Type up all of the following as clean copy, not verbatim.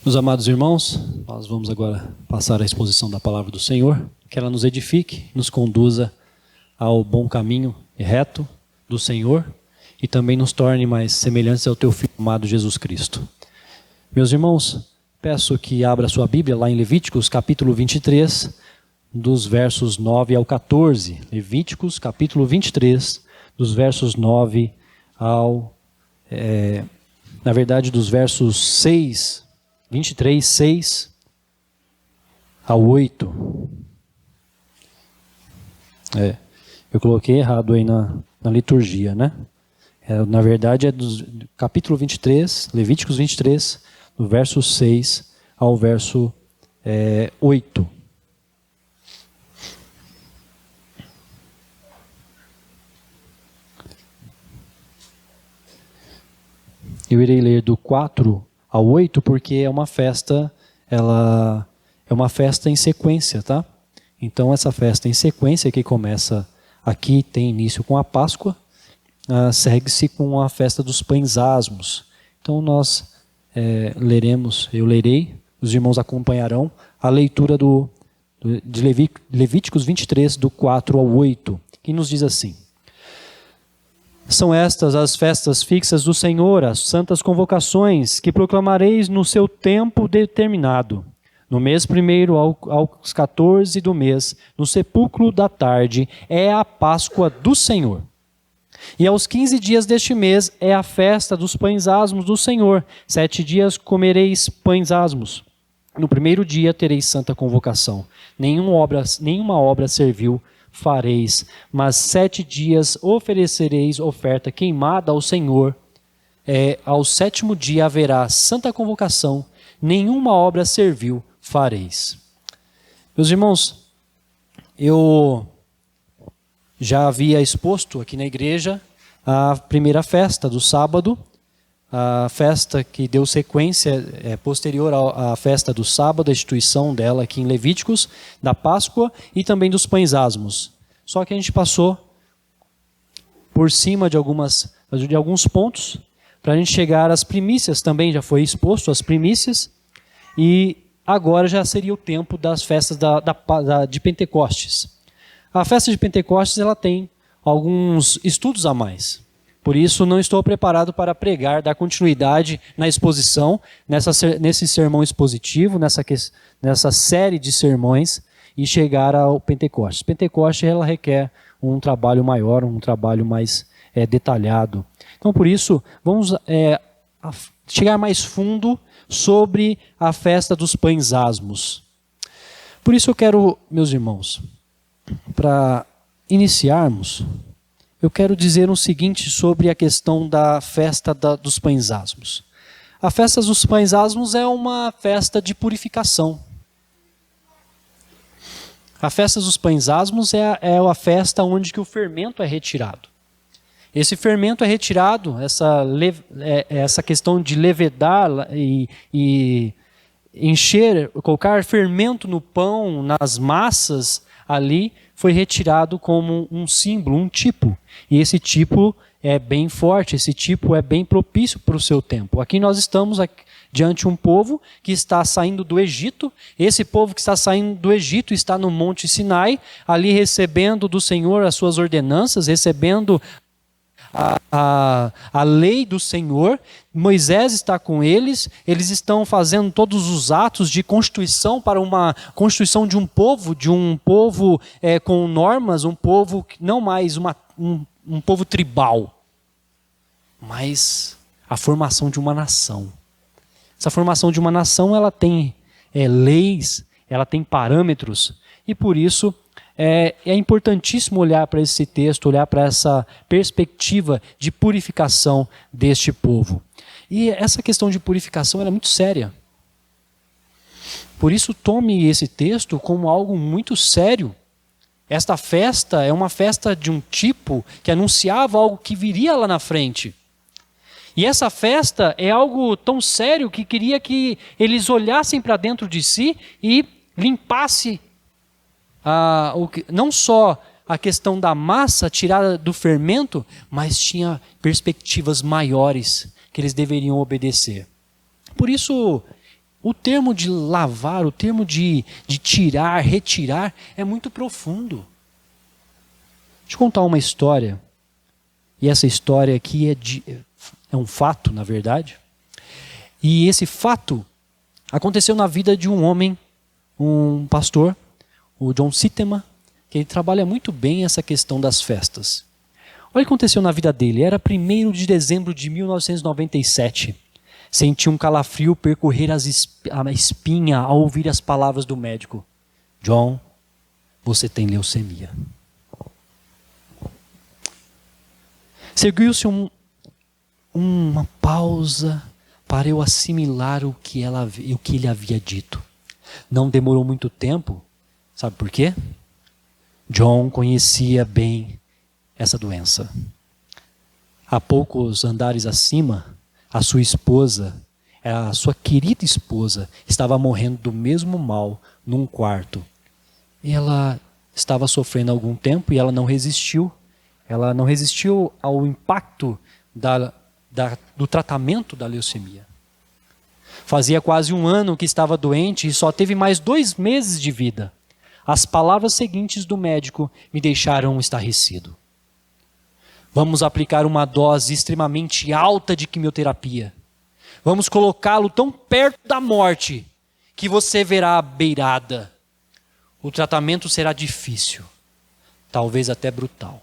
Meus amados irmãos, nós vamos agora passar a exposição da palavra do Senhor, que ela nos edifique, nos conduza ao bom caminho e reto do Senhor e também nos torne mais semelhantes ao teu Filho amado Jesus Cristo. Meus irmãos, peço que abra sua Bíblia lá em Levíticos capítulo 23, dos versos 9 ao 14. Levíticos capítulo 23, dos versos 9 ao... dos versos 23, 6 ao 8. Eu coloquei errado aí na liturgia, né? Na verdade é do capítulo 23, Levíticos 23, do verso 6 ao verso 8. Eu irei ler do 4 ao 8 porque é uma festa, ela é uma festa em sequência, tá? Então essa festa em sequência que começa aqui, tem início com a Páscoa, segue-se com a festa dos pães asmos. Então nós leremos, eu lerei, os irmãos acompanharão a leitura de Levíticos 23, do 4 ao 8, que nos diz assim: São estas as festas fixas do Senhor, as santas convocações, que proclamareis no seu tempo determinado. No mês primeiro, aos 14 do mês, no sepulcro da tarde, é a Páscoa do Senhor. E aos 15 dias deste mês é a festa dos pães asmos do Senhor. 7 dias comereis pães asmos. No primeiro dia tereis santa convocação. Nenhuma obra servil fareis, mas 7 dias oferecereis oferta queimada ao Senhor. Ao 7º dia haverá santa convocação, nenhuma obra servil fareis. Meus irmãos, eu já havia exposto aqui na igreja a primeira festa do sábado, a festa que deu sequência posterior à festa do sábado, a instituição dela aqui em Levíticos, da Páscoa e também dos pães asmos. Só que a gente passou por cima de alguns pontos para a gente chegar às primícias, também já foi exposto as primícias, e agora já seria o tempo das festas de Pentecostes. A festa de Pentecostes ela tem alguns estudos a mais. Por isso, não estou preparado para pregar, dar continuidade na exposição, nesse sermão expositivo, nessa série de sermões, e chegar ao Pentecostes. Pentecostes ela requer um trabalho maior, um trabalho mais detalhado. Então, por isso, vamos chegar mais fundo sobre a festa dos pães asmos. Por isso eu quero, meus irmãos, para iniciarmos, eu quero dizer o seguinte sobre a questão da festa dos pães asmos. A festa dos pães asmos é uma festa de purificação. A festa dos pães asmos é a festa onde que o fermento é retirado. Esse fermento é retirado, essa questão de levedar e encher, colocar fermento no pão, nas massas ali, foi retirado como um símbolo, um tipo. E esse tipo é bem forte, esse tipo é bem propício para o seu tempo. Aqui nós estamos diante de um povo que está saindo do Egito. Esse povo que está saindo do Egito está no Monte Sinai, ali recebendo do Senhor as suas ordenanças, recebendo a lei do Senhor. Moisés está com eles estão fazendo todos os atos de constituição para uma constituição de um povo com normas, um povo não mais um povo tribal, mas a formação de uma nação. Essa formação de uma nação ela tem leis, ela tem parâmetros, e por isso é importantíssimo olhar para esse texto, olhar para essa perspectiva de purificação deste povo. E essa questão de purificação é muito séria. Por isso, tome esse texto como algo muito sério. Esta festa é uma festa de um tipo que anunciava algo que viria lá na frente. E essa festa é algo tão sério que queria que eles olhassem para dentro de si e limpassem não só a questão da massa tirada do fermento, mas tinha perspectivas maiores que eles deveriam obedecer. Por isso, O termo de lavar, o termo de tirar, retirar, é muito profundo. Deixa eu contar uma história. E essa história aqui é um fato, na verdade. E esse fato aconteceu na vida de um homem, um pastor, o John Sittema, que ele trabalha muito bem essa questão das festas. Olha o que aconteceu na vida dele. Era 1º de dezembro de 1997. Senti um calafrio percorrer a espinha ao ouvir as palavras do médico. John, você tem leucemia. Seguiu-se uma pausa para eu assimilar o que ele havia dito. Não demorou muito tempo. Sabe por quê? John conhecia bem essa doença. A poucos andares acima, a sua esposa, a sua querida esposa, estava morrendo do mesmo mal num quarto. E ela estava sofrendo há algum tempo e ela não resistiu. Ela não resistiu ao impacto do tratamento da leucemia. Fazia quase 1 ano que estava doente e só teve mais 2 meses de vida. As palavras seguintes do médico me deixaram estarrecido. Vamos aplicar uma dose extremamente alta de quimioterapia. Vamos colocá-lo tão perto da morte que você verá a beirada. O tratamento será difícil, talvez até brutal.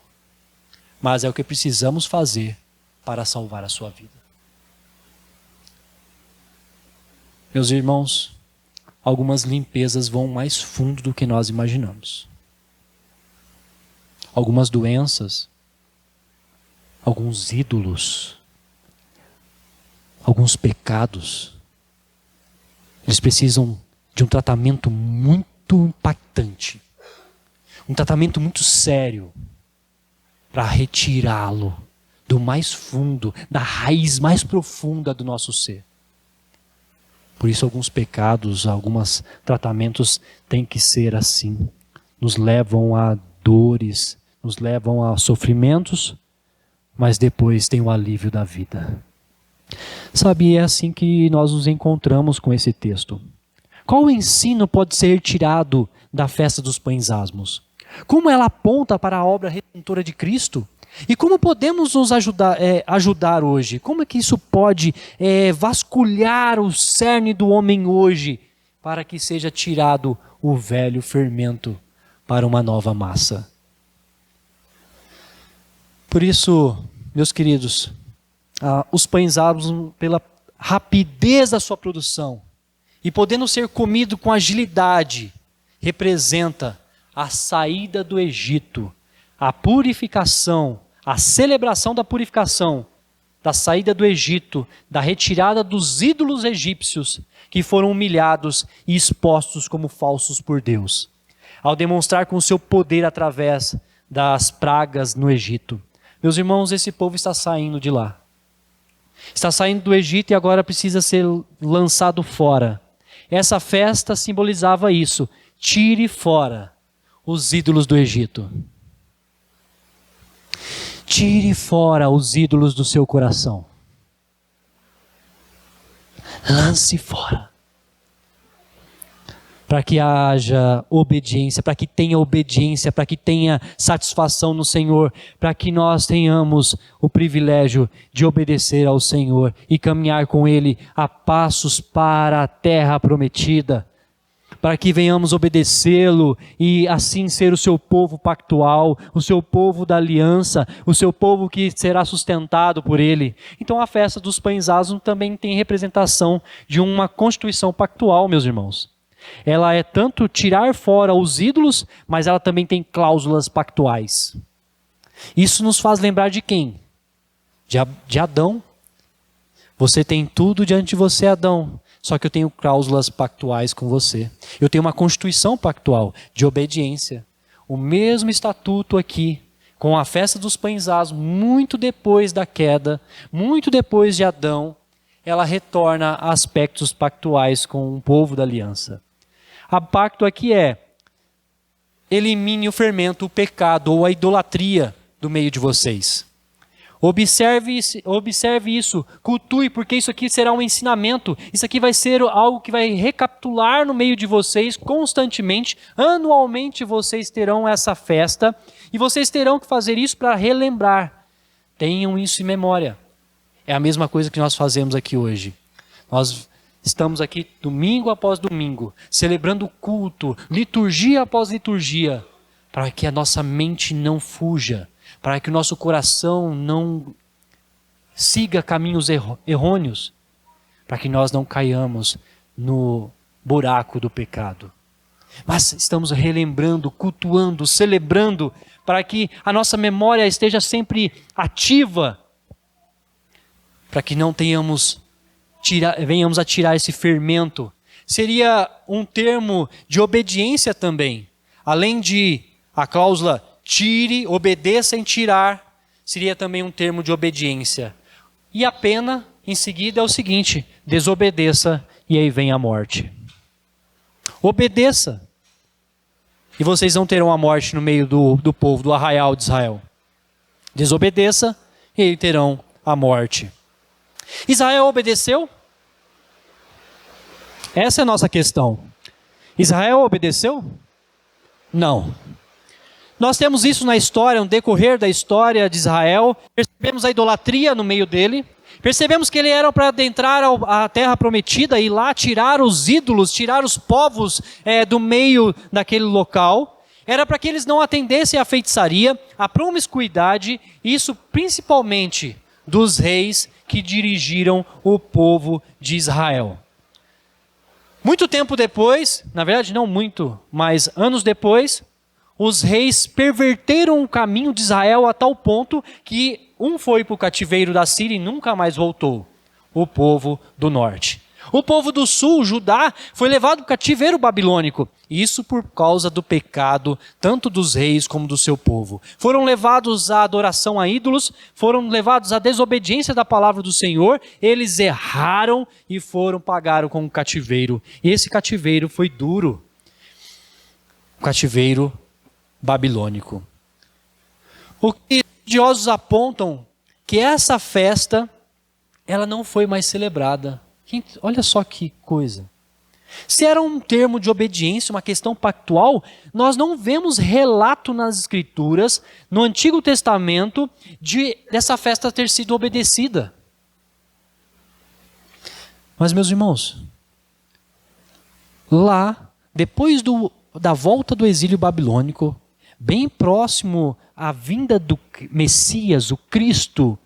Mas é o que precisamos fazer para salvar a sua vida. Meus irmãos, algumas limpezas vão mais fundo do que nós imaginamos. Algumas doenças, alguns ídolos, alguns pecados, eles precisam de um tratamento muito impactante, um tratamento muito sério, para retirá-lo do mais fundo, da raiz mais profunda do nosso ser. Por isso alguns pecados, alguns tratamentos têm que ser assim. Nos levam a dores, nos levam a sofrimentos, mas depois tem o alívio da vida. Sabe, é assim que nós nos encontramos com esse texto. Qual ensino pode ser tirado da festa dos pães asmos? Como ela aponta para a obra redentora de Cristo? E como podemos nos ajudar hoje? Como é que isso pode vasculhar o cerne do homem hoje para que seja tirado o velho fermento para uma nova massa? Por isso, meus queridos, os pães asmos, pela rapidez da sua produção e podendo ser comido com agilidade, representa a saída do Egito, a purificação, a celebração da purificação, da saída do Egito, da retirada dos ídolos egípcios que foram humilhados e expostos como falsos por Deus, ao demonstrar com o seu poder através das pragas no Egito. Meus irmãos, esse povo está saindo de lá. Está saindo do Egito e agora precisa ser lançado fora. Essa festa simbolizava isso. Tire fora os ídolos do Egito. Tire fora os ídolos do seu coração. Lance fora. Para que haja obediência, para que tenha obediência, para que tenha satisfação no Senhor, para que nós tenhamos o privilégio de obedecer ao Senhor e caminhar com Ele a passos para a terra prometida, para que venhamos obedecê-lo e assim ser o seu povo pactual, o seu povo da aliança, o seu povo que será sustentado por Ele. Então a festa dos pães asmos também tem representação de uma constituição pactual, meus irmãos. Ela é tanto tirar fora os ídolos, mas ela também tem cláusulas pactuais. Isso nos faz lembrar de quem? De Adão. Você tem tudo diante de você, Adão. Só que eu tenho cláusulas pactuais com você. Eu tenho uma constituição pactual de obediência. O mesmo estatuto aqui, com a festa dos pães asmos, muito depois da queda, muito depois de Adão, ela retorna a aspectos pactuais com o povo da aliança. A pacto aqui é: elimine o fermento, o pecado ou a idolatria do meio de vocês. Observe isso, cultue, porque isso aqui será um ensinamento. Isso aqui vai ser algo que vai recapitular no meio de vocês constantemente. Anualmente vocês terão essa festa e vocês terão que fazer isso para relembrar. Tenham isso em memória. É a mesma coisa que nós fazemos aqui hoje. Nós estamos aqui domingo após domingo, celebrando o culto, liturgia após liturgia, para que a nossa mente não fuja, para que o nosso coração não siga caminhos errôneos, para que nós não caiamos no buraco do pecado. Mas estamos relembrando, cultuando, celebrando, para que a nossa memória esteja sempre ativa, para que não venhamos a tirar esse fermento. Seria um termo de obediência também. Além de a cláusula tire, obedeça em tirar, seria também um termo de obediência. E a pena, em seguida, é o seguinte: desobedeça e aí vem a morte. Obedeça. E vocês não terão a morte no meio do povo, do arraial de Israel. Desobedeça e aí terão a morte. Israel obedeceu? Essa é a nossa questão. Israel obedeceu? Não. Nós temos isso na história, no decorrer da história de Israel. Percebemos a idolatria no meio dele. Percebemos que ele era para adentrar a terra prometida e lá tirar os ídolos, tirar os povos do meio daquele local. Era para que eles não atendessem à feitiçaria, à promiscuidade, isso principalmente dos reis que dirigiram o povo de Israel. Muito tempo depois, na verdade não muito, mas anos depois, os reis perverteram o caminho de Israel a tal ponto que um foi para o cativeiro da Síria e nunca mais voltou, o povo do norte. O povo do sul, Judá, foi levado para o cativeiro babilônico. Isso por causa do pecado, tanto dos reis como do seu povo. Foram levados à adoração a ídolos, foram levados à desobediência da palavra do Senhor. Eles erraram e pagaram com o cativeiro. E esse cativeiro foi duro. O cativeiro babilônico. O que os estudiosos apontam que essa festa, ela não foi mais celebrada. Olha só que coisa. Se era um termo de obediência, uma questão pactual, nós não vemos relato nas Escrituras, no Antigo Testamento, dessa festa ter sido obedecida. Mas, meus irmãos, lá, depois da volta do exílio babilônico, bem próximo à vinda do Messias, o Cristo,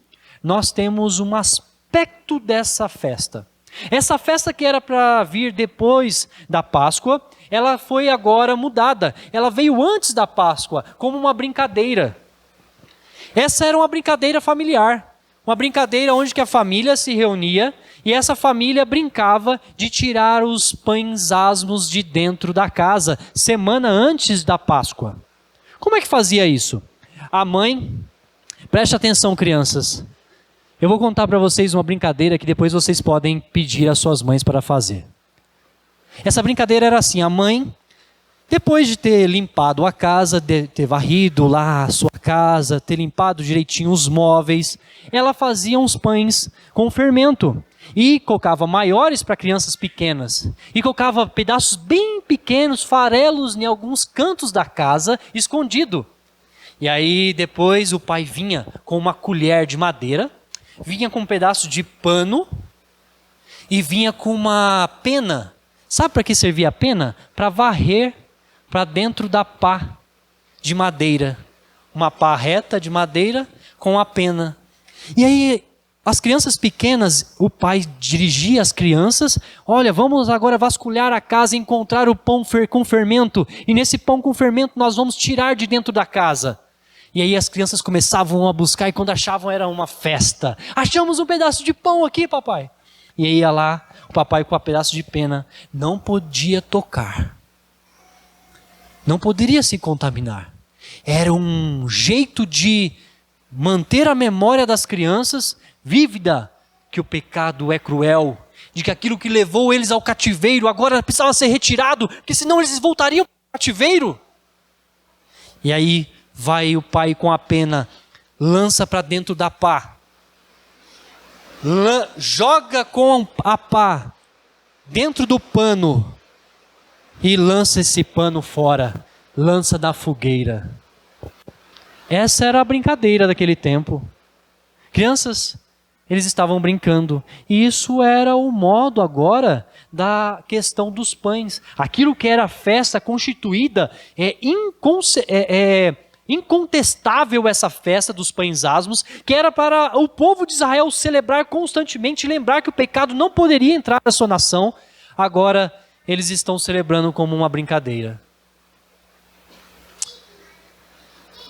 nós temos um aspecto dessa festa. Essa festa que era para vir depois da Páscoa, ela foi agora mudada. Ela veio antes da Páscoa, como uma brincadeira. Essa era uma brincadeira familiar. Uma brincadeira onde que a família se reunia e essa família brincava de tirar os pães asmos de dentro da casa, semana antes da Páscoa. Como é que fazia isso? A mãe, preste atenção, crianças. Eu vou contar para vocês uma brincadeira que depois vocês podem pedir às suas mães para fazer. Essa brincadeira era assim: a mãe, depois de ter limpado a casa, de ter varrido lá a sua casa, ter limpado direitinho os móveis, ela fazia uns pães com fermento e colocava maiores para crianças pequenas e colocava pedaços bem pequenos, farelos em alguns cantos da casa, escondido. E aí depois o pai vinha com uma colher de madeira, vinha com um pedaço de pano e vinha com uma pena. Sabe para que servia a pena? Para varrer para dentro da pá de madeira. Uma pá reta de madeira com a pena. E aí as crianças pequenas, o pai dirigia as crianças: olha, vamos agora vasculhar a casa e encontrar o pão com fermento. E nesse pão com fermento nós vamos tirar de dentro da casa. E aí as crianças começavam a buscar e quando achavam era uma festa. Achamos um pedaço de pão aqui, papai. E aí ia lá, o papai com um pedaço de pena, não podia tocar. Não poderia se contaminar. Era um jeito de manter a memória das crianças vívida, que o pecado é cruel, de que aquilo que levou eles ao cativeiro agora precisava ser retirado, porque senão eles voltariam ao cativeiro. E aí vai o pai com a pena lança para dentro da pá. Joga com a pá dentro do pano e lança esse pano fora. Lança da fogueira. Essa era a brincadeira daquele tempo. Crianças, eles estavam brincando. E isso era o modo agora da questão dos pães. Aquilo que era festa constituída, incontestável essa festa dos pães asmos, que era para o povo de Israel celebrar constantemente, lembrar que o pecado não poderia entrar na sua nação. Agora eles estão celebrando como uma brincadeira.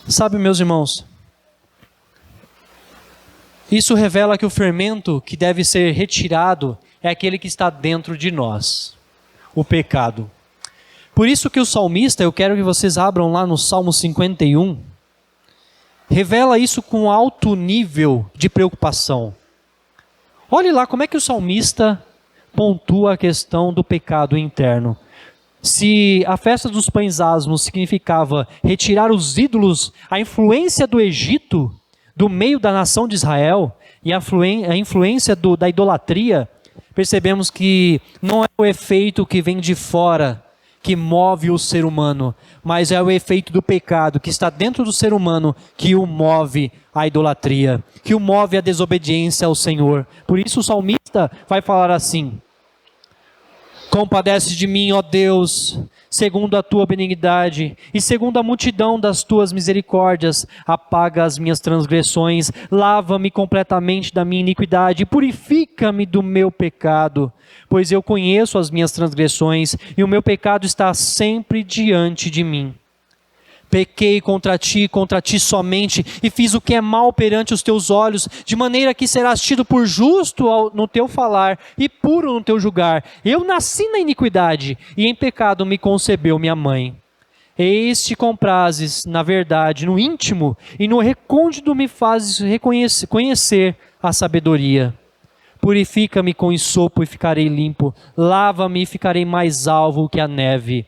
Sabe, meus irmãos, isso revela que o fermento que deve ser retirado é aquele que está dentro de nós, o pecado. Por isso que o salmista, eu quero que vocês abram lá no Salmo 51, revela isso com alto nível de preocupação. Olhe lá como é que o salmista pontua a questão do pecado interno. Se a festa dos pães asmos significava retirar os ídolos, a influência do Egito, do meio da nação de Israel, e a influência da idolatria, percebemos que não é o efeito que vem de fora que move o ser humano, mas é o efeito do pecado que está dentro do ser humano que o move à idolatria, que o move à desobediência ao Senhor. Por isso o salmista vai falar assim: compadece de mim, ó Deus, segundo a tua benignidade e segundo a multidão das tuas misericórdias, apaga as minhas transgressões, lava-me completamente da minha iniquidade e purifica-me do meu pecado, pois eu conheço as minhas transgressões e o meu pecado está sempre diante de mim. Pequei contra ti somente, e fiz o que é mal perante os teus olhos, de maneira que serás tido por justo no teu falar, e puro no teu julgar. Eu nasci na iniquidade, e em pecado me concebeu minha mãe. Eis te comprases, na verdade, no íntimo, e no recôndito me fazes conhecer a sabedoria. Purifica-me com ensopo e ficarei limpo, lava-me e ficarei mais alvo que a neve.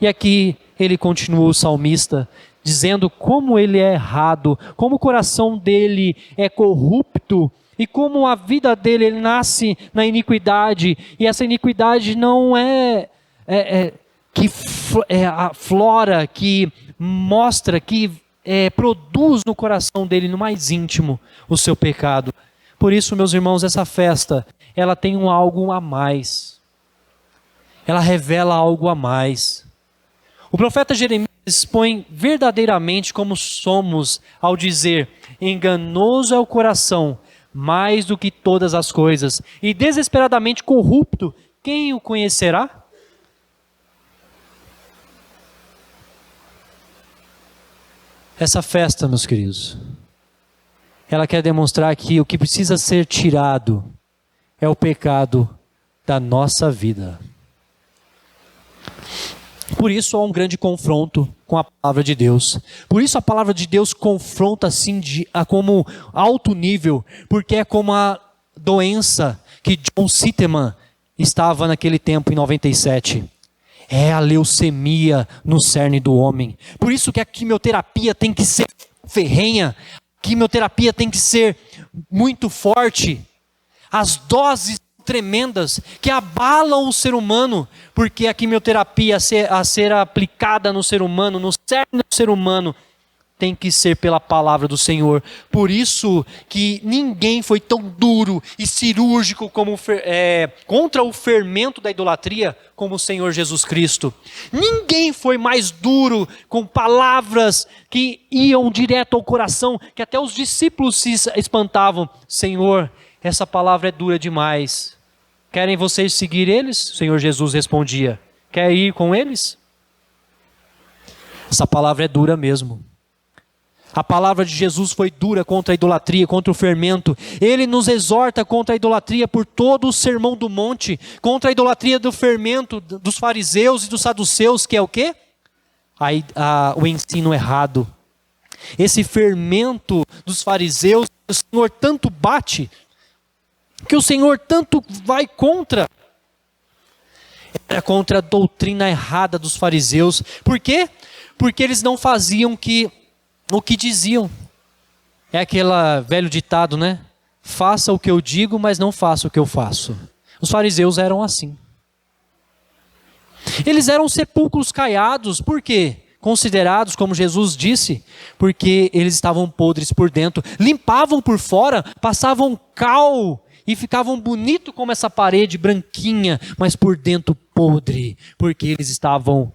E aqui ele continua, o salmista, dizendo como ele é errado, como o coração dele é corrupto, e como a vida dele, ele nasce na iniquidade, e essa iniquidade não aflora, que mostra, que produz no coração dele, no mais íntimo, o seu pecado. Por isso, meus irmãos, essa festa, ela tem algo a mais. Ela revela algo a mais. O profeta Jeremias expõe verdadeiramente como somos ao dizer: enganoso é o coração, mais do que todas as coisas, e desesperadamente corrupto, quem o conhecerá? Essa festa, meus queridos, ela quer demonstrar que o que precisa ser tirado é o pecado da nossa vida. Por isso há um grande confronto com a palavra de Deus. Por isso a palavra de Deus confronta assim como alto nível, porque é como a doença que John Sitterman estava naquele tempo em 97. É a leucemia no cerne do homem. Por isso que a quimioterapia tem que ser ferrenha, a quimioterapia tem que ser muito forte. As doses tremendas que abalam o ser humano, porque a quimioterapia a ser aplicada no ser humano, no cerne do ser humano, tem que ser pela palavra do Senhor. Por isso que ninguém foi tão duro e cirúrgico como contra o fermento da idolatria como o Senhor Jesus Cristo. Ninguém foi mais duro com palavras que iam direto ao coração, que até os discípulos se espantavam. Senhor, essa palavra é dura demais. Querem vocês seguir eles? O Senhor Jesus respondia: quer ir com eles? Essa palavra é dura mesmo. A palavra de Jesus foi dura contra a idolatria, contra o fermento. Ele nos exorta contra a idolatria por todo o sermão do monte, contra a idolatria do fermento dos fariseus e dos saduceus, que é o quê? O ensino errado. Esse fermento dos fariseus, o Senhor tanto bate, que o Senhor tanto vai contra. Era contra a doutrina errada dos fariseus. Por quê? Porque eles não faziam o que diziam. É aquele velho ditado, né? Faça o que eu digo, mas não faça o que eu faço. Os fariseus eram assim. Eles eram sepulcros caiados, por quê? Considerados, como Jesus disse, porque eles estavam podres por dentro. Limpavam por fora, passavam cal e ficavam bonitos como essa parede branquinha, mas por dentro podre, porque eles estavam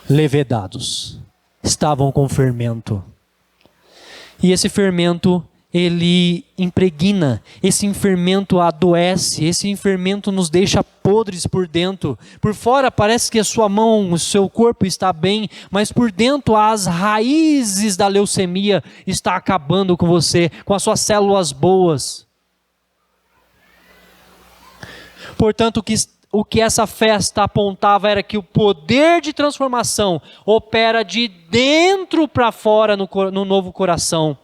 levedados, estavam com fermento. E esse fermento, ele impregna, esse fermento adoece, esse fermento nos deixa podres por dentro. Por fora parece que a sua mão, o seu corpo está bem, mas por dentro as raízes da leucemia estão acabando com você, com as suas células boas. Portanto, o que essa festa apontava era que o poder de transformação opera de dentro para fora no novo coração.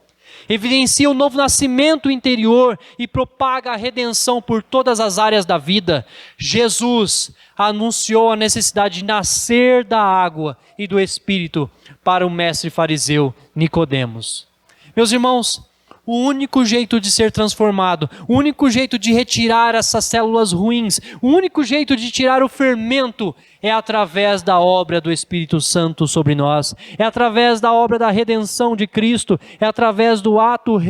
Evidencia o novo nascimento interior e propaga a redenção por todas as áreas da vida. Jesus anunciou a necessidade de nascer da água e do Espírito para o mestre fariseu Nicodemos. Meus irmãos, o único jeito de ser transformado, o único jeito de retirar essas células ruins, o único jeito de tirar o fermento é através da obra do Espírito Santo sobre nós, é através da obra da redenção de Cristo, é através do ato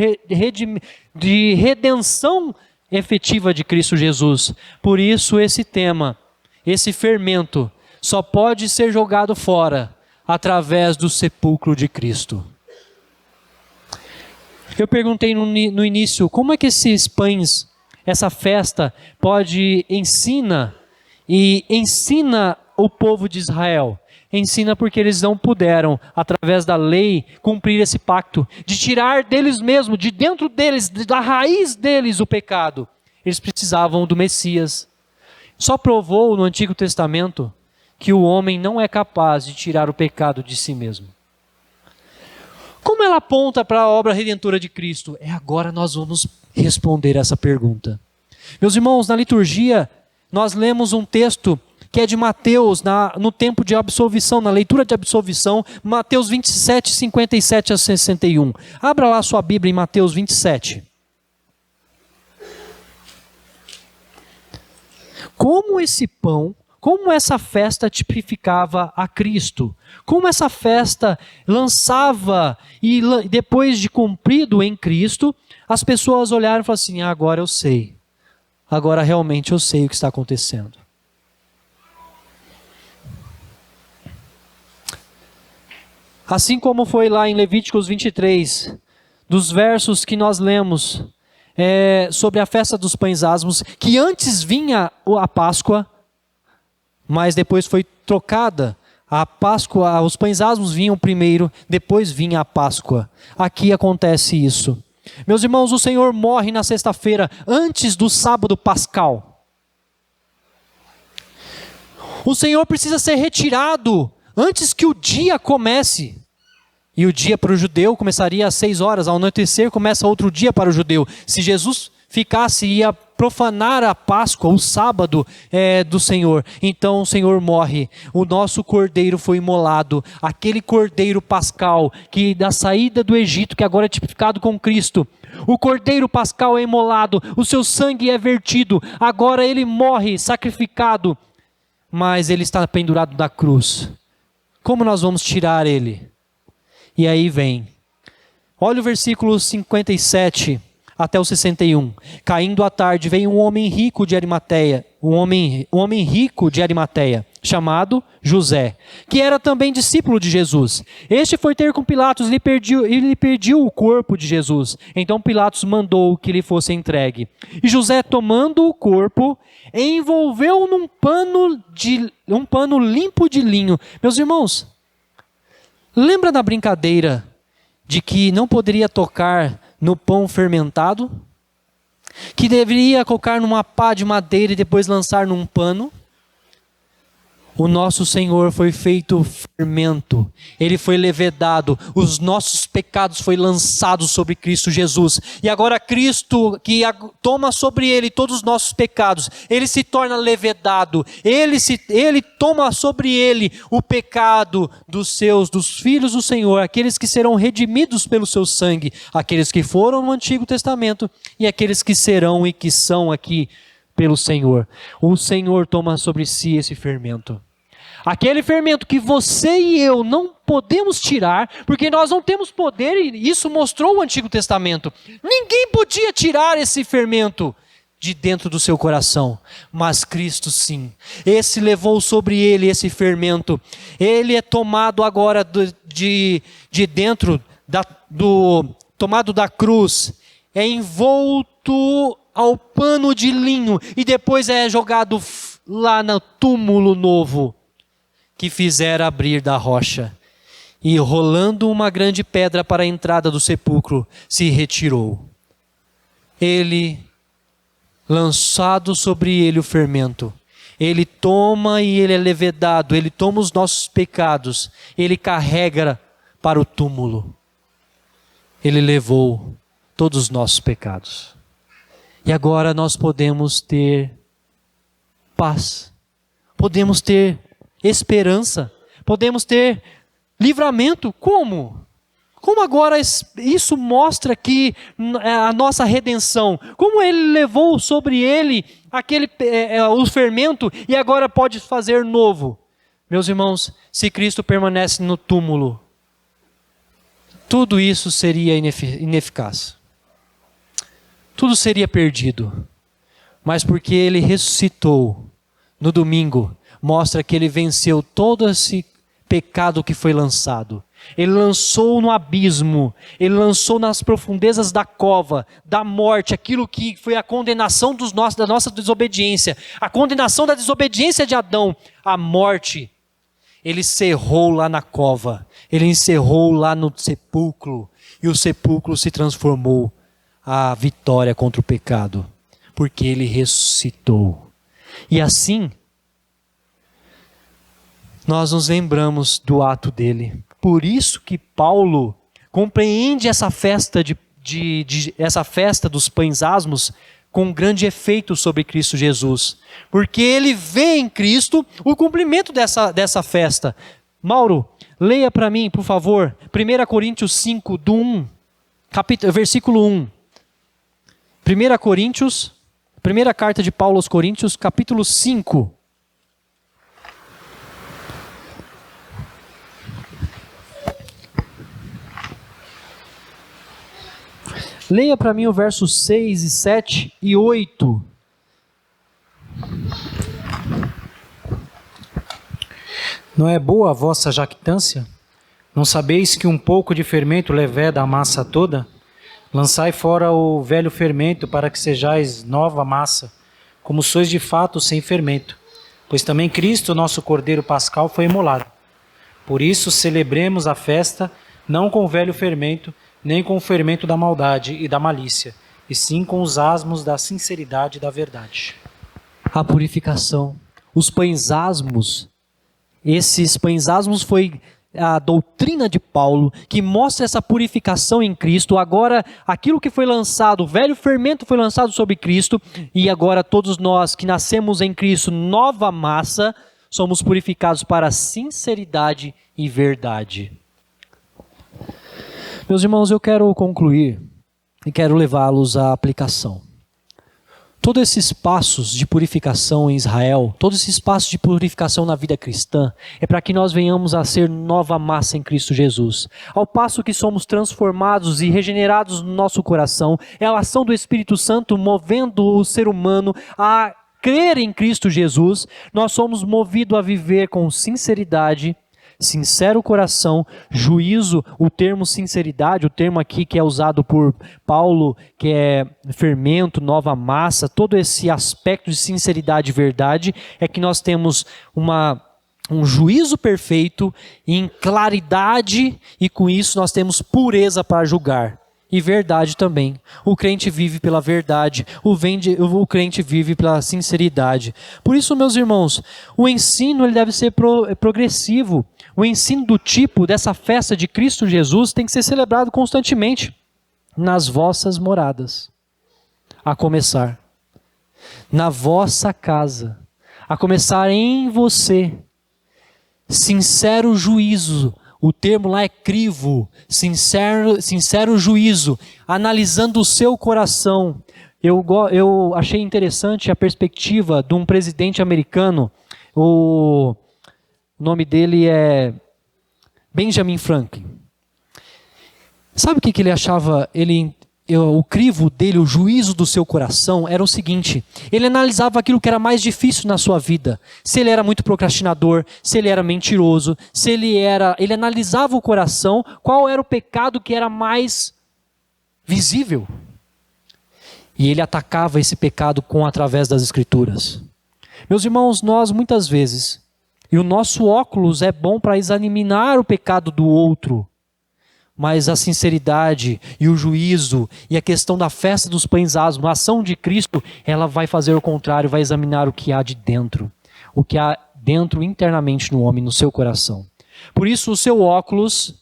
de redenção efetiva de Cristo Jesus. Por isso esse tema, esse fermento, só pode ser jogado fora através do sepulcro de Cristo. Eu perguntei no início, como é que esses pães, essa festa, ensina o povo de Israel? Ensina porque eles não puderam, através da lei, cumprir esse pacto, de tirar deles mesmos, de dentro deles, da raiz deles o pecado. Eles precisavam do Messias. Só provou no Antigo Testamento que o homem não é capaz de tirar o pecado de si mesmo. Como ela aponta para a obra redentora de Cristo? Agora nós vamos responder essa pergunta. Meus irmãos, na liturgia, nós lemos um texto que é de Mateus, no tempo de absolvição, na leitura de absolvição, Mateus 27, 57 a 61. Abra lá sua Bíblia em Mateus 27. Como esse pão, como essa festa tipificava a Cristo? Como essa festa lançava, e depois de cumprido em Cristo, as pessoas olharam e falaram assim, agora eu sei. Agora realmente eu sei o que está acontecendo. Assim como foi lá em Levíticos 23, dos versos que nós lemos sobre a festa dos pães asmos, que antes vinha a Páscoa, mas depois foi trocada. A Páscoa, os pães asmos vinham primeiro, depois vinha a Páscoa. Aqui acontece isso. Meus irmãos, o Senhor morre na sexta-feira, antes do sábado pascal. O Senhor precisa ser retirado antes que o dia comece. E o dia para o judeu começaria às 6 horas, ao anoitecer começa outro dia para o judeu. Se Jesus ficasse, ia profanar a Páscoa, o sábado do Senhor. Então o Senhor morre. O nosso cordeiro foi imolado. Aquele cordeiro pascal, que da saída do Egito, que agora é tipificado com Cristo. O cordeiro pascal é imolado, o seu sangue é vertido. Agora ele morre, sacrificado. Mas ele está pendurado na cruz. Como nós vamos tirar ele? E aí vem. Olha o versículo 57 até o 61. Caindo à tarde, veio um homem rico de Arimateia, um homem rico de Arimateia, chamado José, que era também discípulo de Jesus. Este foi ter com Pilatos e lhe pediu o corpo de Jesus. Então Pilatos mandou que lhe fosse entregue. E José, tomando o corpo, envolveu num pano limpo de linho. Meus irmãos, lembra da brincadeira de que não poderia tocar no pão fermentado? Que deveria colocar numa pá de madeira e depois lançar num pano? O nosso Senhor foi feito fermento, Ele foi levedado, os nossos pecados foram lançados sobre Cristo Jesus. E agora Cristo, que toma sobre Ele todos os nossos pecados, Ele se torna levedado, Ele toma sobre Ele o pecado dos filhos do Senhor, aqueles que serão redimidos pelo seu sangue, aqueles que foram no Antigo Testamento e aqueles que serão e que são aqui pelo Senhor. O Senhor toma sobre si esse fermento. Aquele fermento que você e eu não podemos tirar, porque nós não temos poder, e isso mostrou o Antigo Testamento. Ninguém podia tirar esse fermento de dentro do seu coração, mas Cristo sim. Esse levou sobre ele esse fermento. Ele é tomado agora de dentro, tomado da cruz, é envolto ao pano de linho e depois é jogado lá no túmulo novo que fizera abrir da rocha, e rolando uma grande pedra para a entrada do sepulcro, se retirou. Ele, lançado sobre ele o fermento, ele toma e ele é levedado, ele toma os nossos pecados, ele carrega para o túmulo. Ele levou todos os nossos pecados. E agora nós podemos ter paz, podemos ter esperança, podemos ter livramento. Como? Como agora isso mostra que a nossa redenção, como ele levou sobre ele o fermento e agora pode fazer novo. Meus irmãos, se Cristo permanece no túmulo, tudo isso seria ineficaz. Tudo seria perdido. Mas porque ele ressuscitou no domingo, mostra que ele venceu todo esse pecado que foi lançado. Ele lançou no abismo, ele lançou nas profundezas da cova, da morte, aquilo que foi a condenação da nossa desobediência, a condenação da desobediência de Adão, a morte. Ele encerrou lá na cova, ele encerrou lá no sepulcro, e o sepulcro se transformou a vitória contra o pecado, porque ele ressuscitou. E assim, nós nos lembramos do ato dele. Por isso que Paulo compreende essa festa essa festa dos pães asmos com grande efeito sobre Cristo Jesus, porque ele vê em Cristo o cumprimento dessa festa. Mauro, leia para mim, por favor, 1 Coríntios 5, do 1, versículo 1. 1 Coríntios, primeira carta de Paulo aos Coríntios, capítulo 5. Leia para mim o verso 6 e 7 e 8. Não é boa a vossa jactância? Não sabeis que um pouco de fermento leveda a massa toda? Lançai fora o velho fermento, para que sejais nova massa, como sois de fato sem fermento. Pois também Cristo, nosso Cordeiro Pascal, foi imolado. Por isso celebremos a festa, não com o velho fermento, nem com o fermento da maldade e da malícia, e sim com os asmos da sinceridade e da verdade. A purificação, os pães asmos, esses pães asmos foi a doutrina de Paulo, que mostra essa purificação em Cristo. Agora, aquilo que foi lançado, o velho fermento foi lançado sobre Cristo, e agora todos nós que nascemos em Cristo, nova massa, somos purificados para a sinceridade e verdade. Meus irmãos, eu quero concluir e quero levá-los à aplicação. Todos esses passos de purificação em Israel, todos esses passos de purificação na vida cristã, é para que nós venhamos a ser nova massa em Cristo Jesus. Ao passo que somos transformados e regenerados no nosso coração, é a ação do Espírito Santo movendo o ser humano a crer em Cristo Jesus, nós somos movidos a viver com sinceridade, sincero coração, juízo. O termo sinceridade, o termo aqui que é usado por Paulo, que é fermento, nova massa, todo esse aspecto de sinceridade e verdade, é que nós temos um juízo perfeito em claridade, e com isso nós temos pureza para julgar. e verdade também. O crente vive pela verdade, o crente vive pela sinceridade. Por isso, meus irmãos, o ensino ele deve ser progressivo. O ensino do tipo dessa festa de Cristo Jesus tem que ser celebrado constantemente nas vossas moradas, a começar na vossa casa, a começar em você. Sincero juízo. O termo lá é crivo, sincero juízo, analisando o seu coração. Eu achei interessante a perspectiva de um presidente americano, o nome dele é Benjamin Franklin. Sabe o que ele achava, o crivo dele, o juízo do seu coração, era o seguinte: ele analisava aquilo que era mais difícil na sua vida, se ele era muito procrastinador, se ele era mentiroso, ele analisava o coração, qual era o pecado que era mais visível, e ele atacava esse pecado através das Escrituras. Meus irmãos, nós muitas vezes, e o nosso óculos é bom para examinar o pecado do outro, mas a sinceridade e o juízo e a questão da festa dos pães asmos, a ação de Cristo, ela vai fazer o contrário, vai examinar o que há de dentro, o que há dentro internamente no homem, no seu coração. Por isso o seu óculos,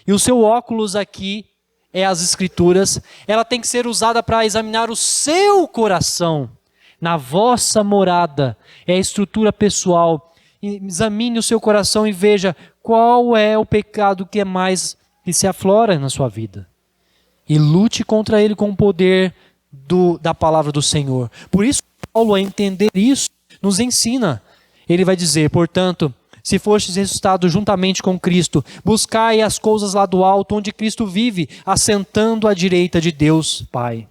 e o seu óculos aqui é as Escrituras, ela tem que ser usada para examinar o seu coração, na vossa morada, é a estrutura pessoal. Examine o seu coração e veja qual é o pecado que se aflora na sua vida. E lute contra ele com o poder da palavra do Senhor. Por isso, Paulo, a entender isso, nos ensina. Ele vai dizer, portanto, se fostes ressuscitados juntamente com Cristo, buscai as coisas lá do alto, onde Cristo vive, assentando à direita de Deus Pai.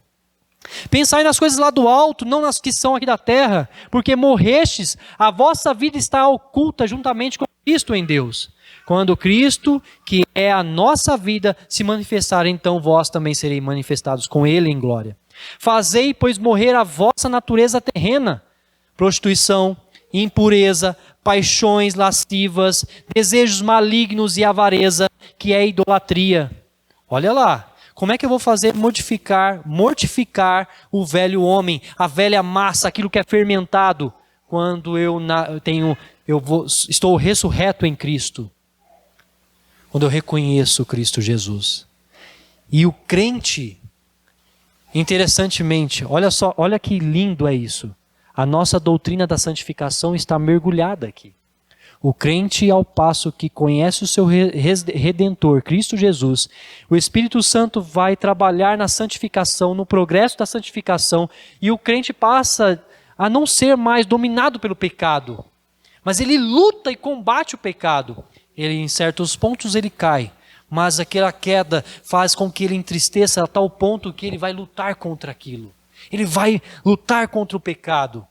Pensai nas coisas lá do alto, não nas que são aqui da terra, porque morrestes, a vossa vida está oculta juntamente com Cristo em Deus. Quando Cristo, que é a nossa vida, se manifestar, então vós também sereis manifestados com Ele em glória. Fazei, pois, morrer a vossa natureza terrena, prostituição, impureza, paixões lascivas, desejos malignos e avareza, que é idolatria. Olha lá, como é que eu vou fazer mortificar o velho homem, a velha massa, aquilo que é fermentado, quando estou ressurreto em Cristo? Quando eu reconheço Cristo Jesus. E o crente, interessantemente, olha que lindo é isso. A nossa doutrina da santificação está mergulhada aqui. O crente, ao passo que conhece o seu Redentor, Cristo Jesus, o Espírito Santo vai trabalhar na santificação, no progresso da santificação, e o crente passa a não ser mais dominado pelo pecado, mas ele luta e combate o pecado. Ele, em certos pontos ele cai, mas aquela queda faz com que ele entristeça a tal ponto que ele vai lutar contra aquilo. Ele vai lutar contra o pecado.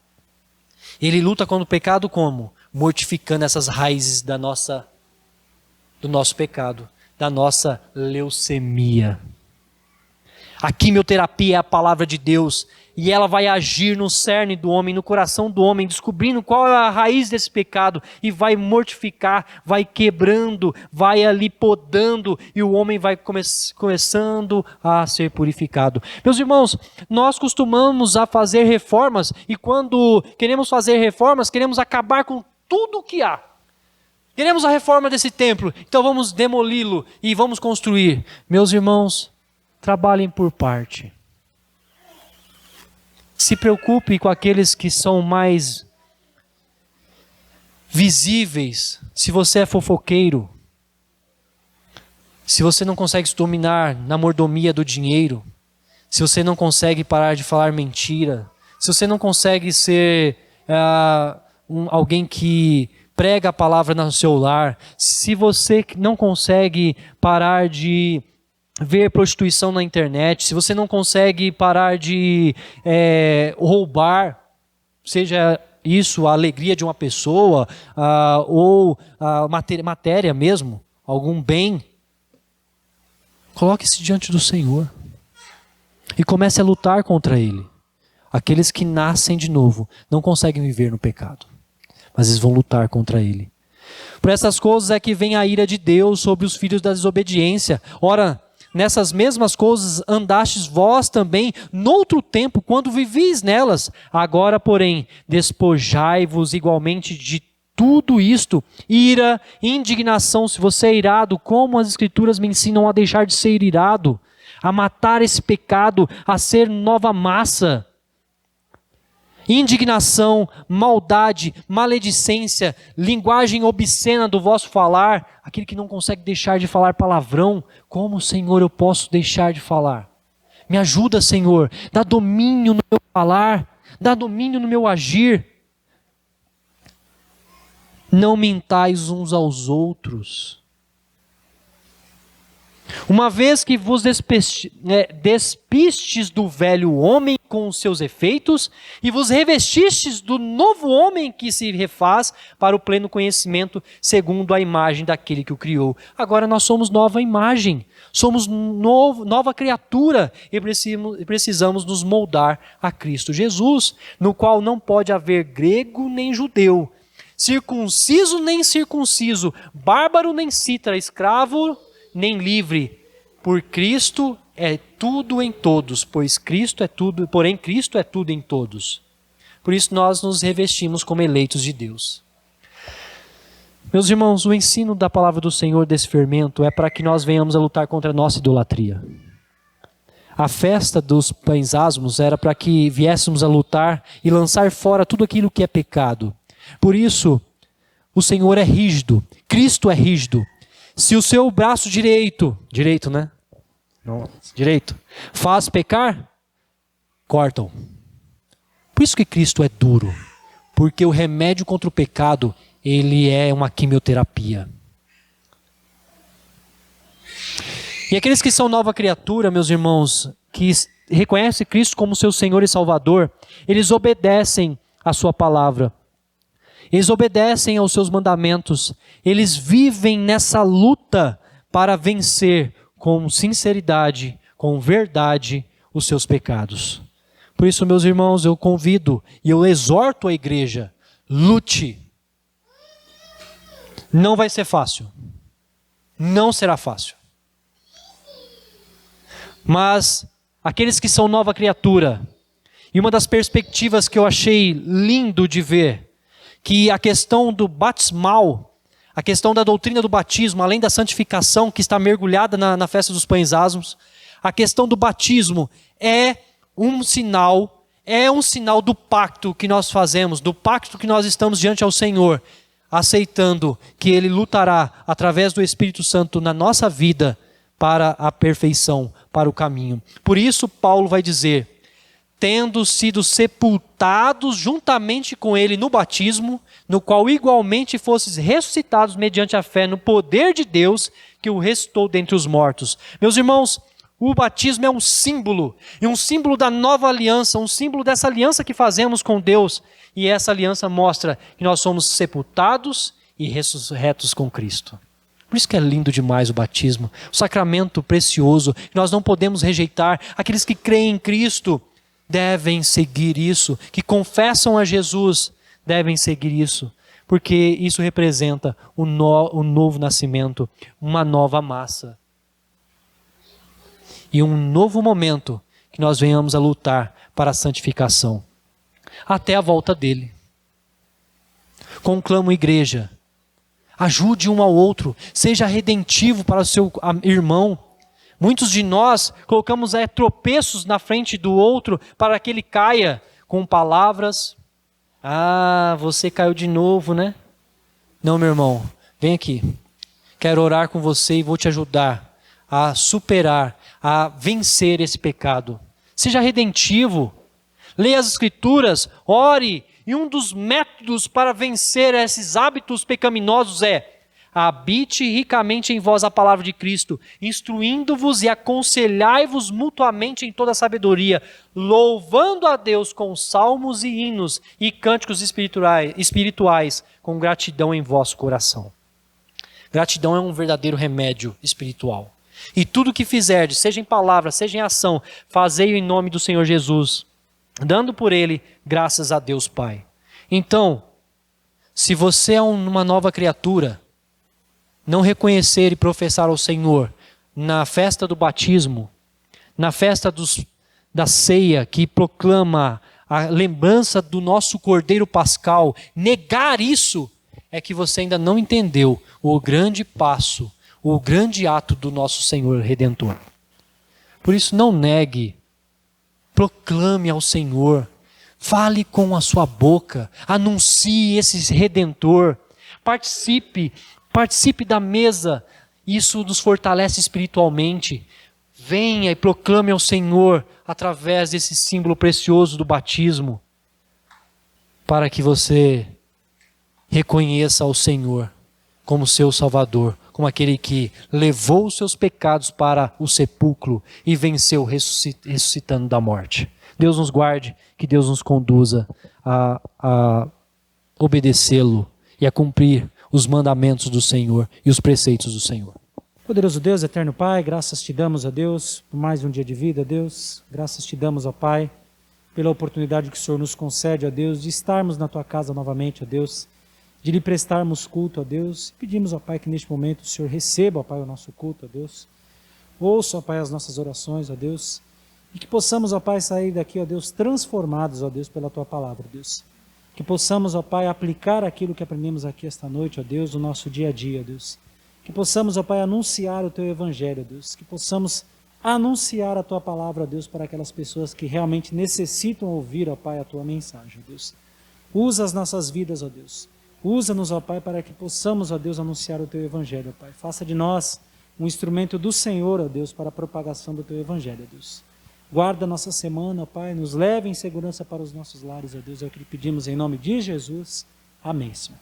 Ele luta contra o pecado como? Mortificando essas raízes do nosso pecado, da nossa leucemia. A quimioterapia é a palavra de Deus e ela vai agir no cerne do homem, no coração do homem, descobrindo qual é a raiz desse pecado e vai mortificar, vai quebrando, vai ali podando e o homem vai começando a ser purificado. Meus irmãos, nós costumamos a fazer reformas e quando queremos fazer reformas, queremos acabar com tudo o que há. Queremos a reforma desse templo, então vamos demoli-lo e vamos construir. Meus irmãos, trabalhem por parte. Se preocupe com aqueles que são mais visíveis. Se você é fofoqueiro, se você não consegue se dominar na mordomia do dinheiro, se você não consegue parar de falar mentira, se você não consegue ser alguém que prega a palavra no seu lar, se você não consegue parar de ver prostituição na internet, se você não consegue parar de roubar, seja isso a alegria de uma pessoa ou a matéria mesmo, algum bem, coloque-se diante do Senhor e comece a lutar contra ele. Aqueles que nascem de novo não conseguem viver no pecado, mas eles vão lutar contra ele. Por essas coisas é que vem a ira de Deus sobre os filhos da desobediência. Ora, nessas mesmas coisas andastes vós também noutro tempo, quando vivis nelas. Agora, porém, despojai-vos igualmente de tudo isto: ira, indignação. Se você é irado, como as Escrituras me ensinam a deixar de ser irado, a matar esse pecado, a ser nova massa. Indignação, maldade, maledicência, linguagem obscena do vosso falar, aquele que não consegue deixar de falar palavrão. Como, Senhor, eu posso deixar de falar? Me ajuda, Senhor, dá domínio no meu falar, dá domínio no meu agir. Não mintais uns aos outros. Uma vez que vos despistes do velho homem com os seus efeitos e vos revestistes do novo homem que se refaz para o pleno conhecimento segundo a imagem daquele que o criou. Agora nós somos nova imagem, somos nova criatura e precisamos nos moldar a Cristo Jesus, no qual não pode haver grego nem judeu, circunciso nem incircunciso, bárbaro nem cítara, escravo nem livre, por Cristo é tudo em todos, porém Cristo é tudo em todos. Por isso nós nos revestimos como eleitos de Deus. Meus irmãos, o ensino da palavra do Senhor desse fermento é para que nós venhamos a lutar contra a nossa idolatria. A festa dos pães asmos era para que viéssemos a lutar e lançar fora tudo aquilo que é pecado. Por isso, o Senhor é rígido, Cristo é rígido. Se o seu braço direito, né? Não, direito, faz pecar, cortam. Por isso que Cristo é duro, porque o remédio contra o pecado, ele é uma quimioterapia. E aqueles que são nova criatura, meus irmãos, que reconhecem Cristo como seu Senhor e Salvador, eles obedecem a sua palavra. Eles obedecem aos seus mandamentos. Eles vivem nessa luta para vencer com sinceridade, com verdade, os seus pecados. Por isso, meus irmãos, eu convido e eu exorto a igreja: lute. Não vai ser fácil. Não será fácil. Mas aqueles que são nova criatura, e uma das perspectivas que eu achei lindo de ver, que a questão do batismal, a questão da doutrina do batismo, além da santificação que está mergulhada na festa dos pães asmos, a questão do batismo é um sinal do pacto que nós fazemos, do pacto que nós estamos diante ao Senhor, aceitando que Ele lutará através do Espírito Santo na nossa vida para a perfeição, para o caminho. Por isso Paulo vai dizer: tendo sido sepultados juntamente com ele no batismo, no qual igualmente fostes ressuscitados mediante a fé no poder de Deus, que o ressuscitou dentre os mortos. Meus irmãos, o batismo é um símbolo, e um símbolo da nova aliança, um símbolo dessa aliança que fazemos com Deus, e essa aliança mostra que nós somos sepultados e ressurretos com Cristo. Por isso que é lindo demais o batismo, o sacramento precioso, que nós não podemos rejeitar. Aqueles que creem em Cristo devem seguir isso, que confessam a Jesus, devem seguir isso, porque isso representa um novo nascimento, uma nova massa. E um novo momento que nós venhamos a lutar para a santificação, até a volta dele. Conclamo igreja, ajude um ao outro, seja redentivo para o seu irmão. Muitos de nós colocamos tropeços na frente do outro para que ele caia com palavras. Ah, você caiu de novo, né? Não, meu irmão, vem aqui. Quero orar com você e vou te ajudar a superar, a vencer esse pecado. Seja redentivo, leia as Escrituras, ore. E um dos métodos para vencer esses hábitos pecaminosos é: habite ricamente em vós a palavra de Cristo, instruindo-vos e aconselhai-vos mutuamente em toda sabedoria, louvando a Deus com salmos e hinos e cânticos espirituais, com gratidão em vosso coração. Gratidão é um verdadeiro remédio espiritual. E tudo que fizerdes, seja em palavra, seja em ação, fazei-o em nome do Senhor Jesus, dando por ele graças a Deus Pai. Então, se você é uma nova criatura, não reconhecer e professar ao Senhor, na festa do batismo, na festa da ceia, que proclama a lembrança do nosso Cordeiro Pascal, negar isso é que você ainda não entendeu o grande passo, o grande ato do nosso Senhor Redentor. Por isso, não negue, proclame ao Senhor, fale com a sua boca, anuncie esse Redentor, participe da mesa, isso nos fortalece espiritualmente. Venha e proclame ao Senhor através desse símbolo precioso do batismo, para que você reconheça ao Senhor como seu Salvador, como aquele que levou os seus pecados para o sepulcro e venceu ressuscitando da morte. Deus nos guarde, que Deus nos conduza a obedecê-lo e a cumprir os mandamentos do Senhor e os preceitos do Senhor. Poderoso Deus, eterno Pai, graças te damos, ó Deus, por mais um dia de vida, Deus. Graças te damos, ó Pai, pela oportunidade que o Senhor nos concede, ó Deus, de estarmos na tua casa novamente, ó Deus, de lhe prestarmos culto, ó Deus. Pedimos, ó Pai, que neste momento o Senhor receba, ó Pai, o nosso culto, ó Deus. Ouça, ó Pai, as nossas orações, ó Deus. E que possamos, ó Pai, sair daqui, ó Deus, transformados, ó Deus, pela tua palavra, Deus. Que possamos, ó Pai, aplicar aquilo que aprendemos aqui esta noite, ó Deus, no nosso dia a dia, ó Deus. Que possamos, ó Pai, anunciar o teu evangelho, ó Deus. Que possamos anunciar a tua palavra, ó Deus, para aquelas pessoas que realmente necessitam ouvir, ó Pai, a tua mensagem, ó Deus. Usa as nossas vidas, ó Deus. Usa-nos, ó Pai, para que possamos, ó Deus, anunciar o teu evangelho, ó Pai. Faça de nós um instrumento do Senhor, ó Deus, para a propagação do teu evangelho, ó Deus. Guarda a nossa semana, ó Pai, nos leve em segurança para os nossos lares, ó Deus. É o que lhe pedimos em nome de Jesus. Amém, Senhor.